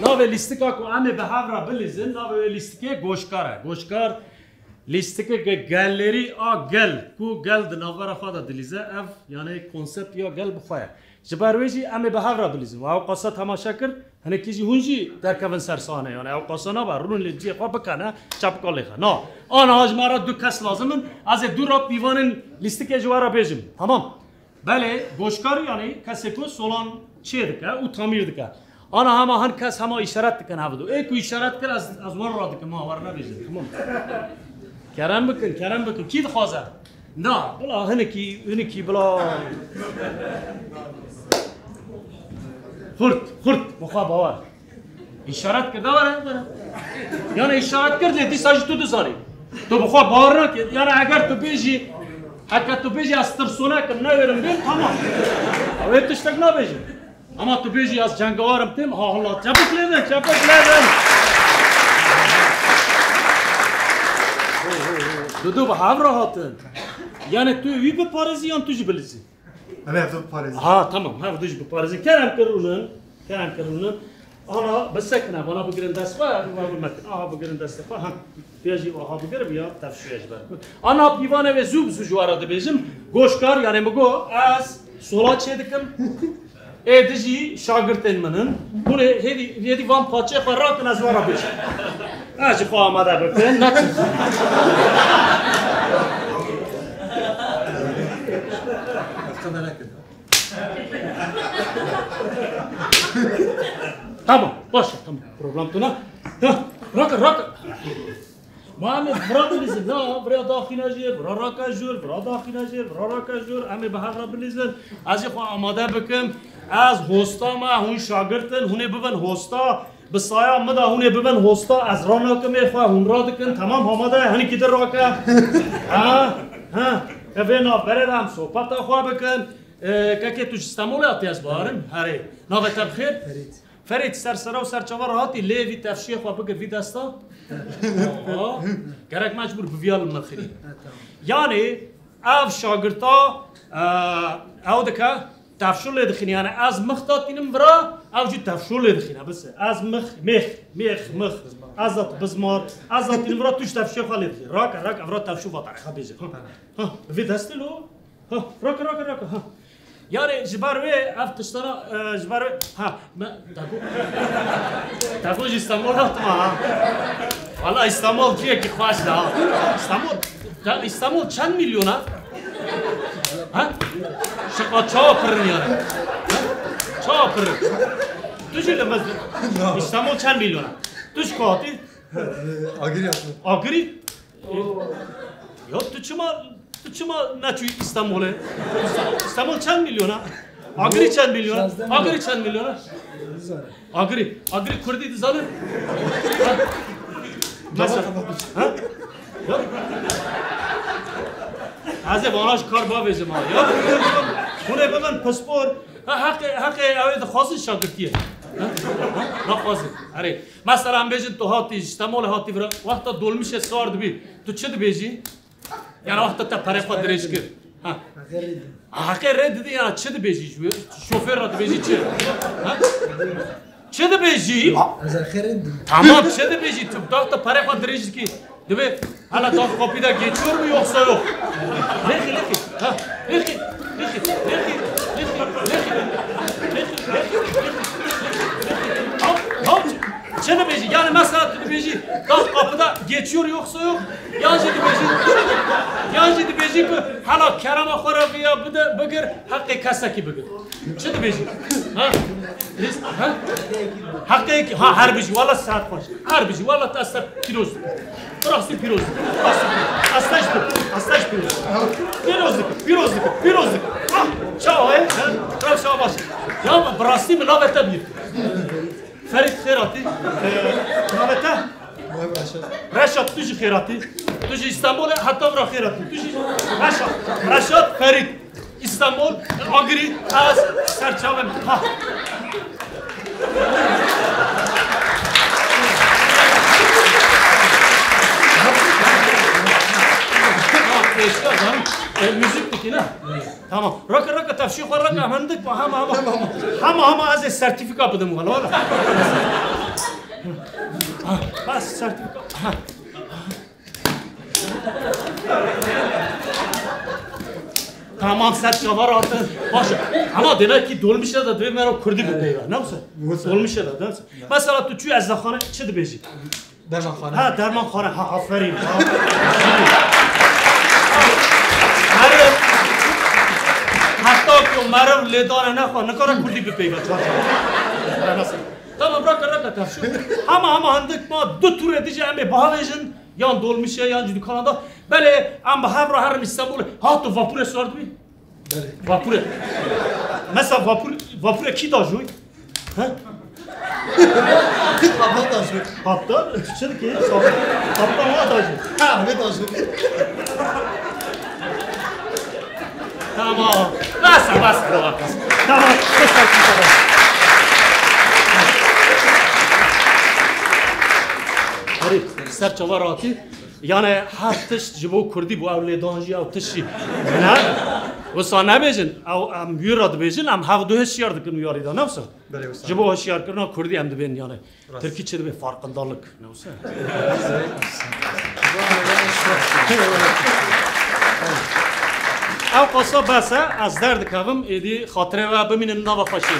ناو لیستیکا کو امی به هفرا بلیزن ناو لیستیکه گوشکاره گوشکار لیستیکه گالری گل کو گل دناورا خدا دلیزه اف یعنی کنسپت یا گل بخواه جبرویجی امی به هفرا بلیزن و او قصه تماشا کرد هنه کیجی هونجی در کون سرسانه یعنی او قصه نبا رون لیجی خواه بکنه چپ کالیخه نه آن هاج مرا دو کس لازمن از دو را پیوانن لیستیکه جوارا بیجم تمام بله گوشکار یعنی کسی کو سولان چه دکه او تعمیر دکه آنا همه هن کس همه اشارت کن هفدو ای کو اشارت کن از ور را دکه ما ور نبیزن تمام کرم بکن کی دخوازه نه بلا هنه کی بلا خورد مخواه باور اشارت کرد داره یعنی اشارت کرد لیتی ساجی تو دزاری تو بخواه باور نکرد یعنی اگر تو بیجی حتی تو بیجی از ترسونه کم نویرم بیم تمام اوه تشتک نبیجی اما تو بیجی از جنگوارم تیم ها الله چپک لیدن دو به هفر هاتن یعنی تو وی بپارزی یا توجی بلیزی همه هفته بپارزی ها تمام هفته دوش بپارزی کرم کرونن آنا بسکنه وانا بگیرن دست و متن آها بگیرن دست و هم بیاجی آها بگیر بیا تفشیش بر آنا پیوانه و زوب جوارا دبیجم گوشکار یعنی مگو از سولا چه دکم ایدجی شاگردن منن bunu hedi van paçe farrakın az vara beş. Acı famada bakın nasıl? Tamam, başla tamam. Problem tuna. Rak. Muhammed bırak bizi. Ne? Buraya daxilajir, buraya rakajur, buraya daxilajir, buraya rakajur. Ame bahara bilizler. Az yıkı amade bakın. از هوستا ما هون شاگردن هونه ببن هوستا بسایا مدا هونه ببن هوستا از رانا که میخواه هون را دکن تمام آماده هنی که در را که اوینا بردم صحبت خواه بکن که توش استمول آتی از بارن هره ناوه تبخیر فرید سرسرا و سرچوار هاتی لیوی تفشیه خواه بکر وی دستا گرک مجبور بویال مخیری یعنی او شاگرتا او دکه تفشل دخینی یعنی از مختات اینم برا اوجی تفشل دخینه بس از مخ از بزمار از اینم برا توش تفشل خالی دخی راک افرا تفشل واتر خبیزه ها وید هستی لو راک ها یعنی جبروی افتشتنا جبروی ها تاگو استانبول رفتم ها والا استانبول کیه کی خواهش ده استانبول چند میلیونه ها شقا چاپر میاره چاپر توشی لمز استانبول چند میلیونه توش کاتی آگری یا تو چما نچوی استانبوله استانبول چند میلیونه آگری چند میلیونه آگری کردی دزانه مثلا ها از واناش کار با ویزم یا خونه به من پاسپور حق اوید خاصی شاگردیه نخواستی اره مثلا بیجن تو هاتی استعمال هاتی برا وقتا دولمیشه سارد بی تو چه بیجی یعنی وقتا تا پره خود درش کرد حق رد دی یعنی چه بیجی شوفر را بیجی چه بیجی تمام چه بیجی تو تا پره خود درش کی دبی حالا تا کپیدا geçiyor mu yoksa yok? Leki. Çene beji yani mesela beji daha kapıda geçiyor yoksa yok. Yancı beji ki hala kerama kharabiya bide bugür hakkı kasaki bugür. Çene beji. Ha? Hakkı her beji valla saat baş. Her beji valla tasar piroz. Burası piroz. Astaş piroz. Pirozluk. Çao çao baş. Ya burası mı lavete bir. Ferit خیراتی نامته رشاد توجی خیراتی توجی استانبول حتی برا خیراتی توجی رشاد فرید استانبول آگری از سرچاوم ها müzik diki ne? Tamam. Raka tavşi var raka handık mı? Hama az sertifika buldum valla. بس سرتیفیکات تمام سر چهار آتن باشه اما دینا کی دول میشه داد مرا کردی بپیوه نه دول میشه داد مثلا تو توی از خانه چه دبیجی درمان خانه ها درمان خانه ها آفرین حتی که مرا لیدان نخواه نکاره کردی بپیوه tamam bırak şu ama handık ma dört tur edici emme bahavejin yan dolmuşya yan cüdü kanada böyle ama havra harim İstanbul hatı vapure sordu mi? Vapure. Mesela vapure ki da joy? Ha? Kaptan da şu. Hatta çıçır ki kaptan var da joy. Ha evet da şu. Tamam. Bas tamam. سر چوار آتی یعنی هر تش جبو کردی بو اولیدانجی او تشی نه وسا نبیجن او ام یوراد بیجن ام هاو دو هشیار دکن یاری دا نوسا جبو هشیار کرنا کردی ام دبین یعنی ترکی چه دبین farkındalık نوسا او قصا بسه از درد کبم ایدی خاطره و ببینیم نوا خوشی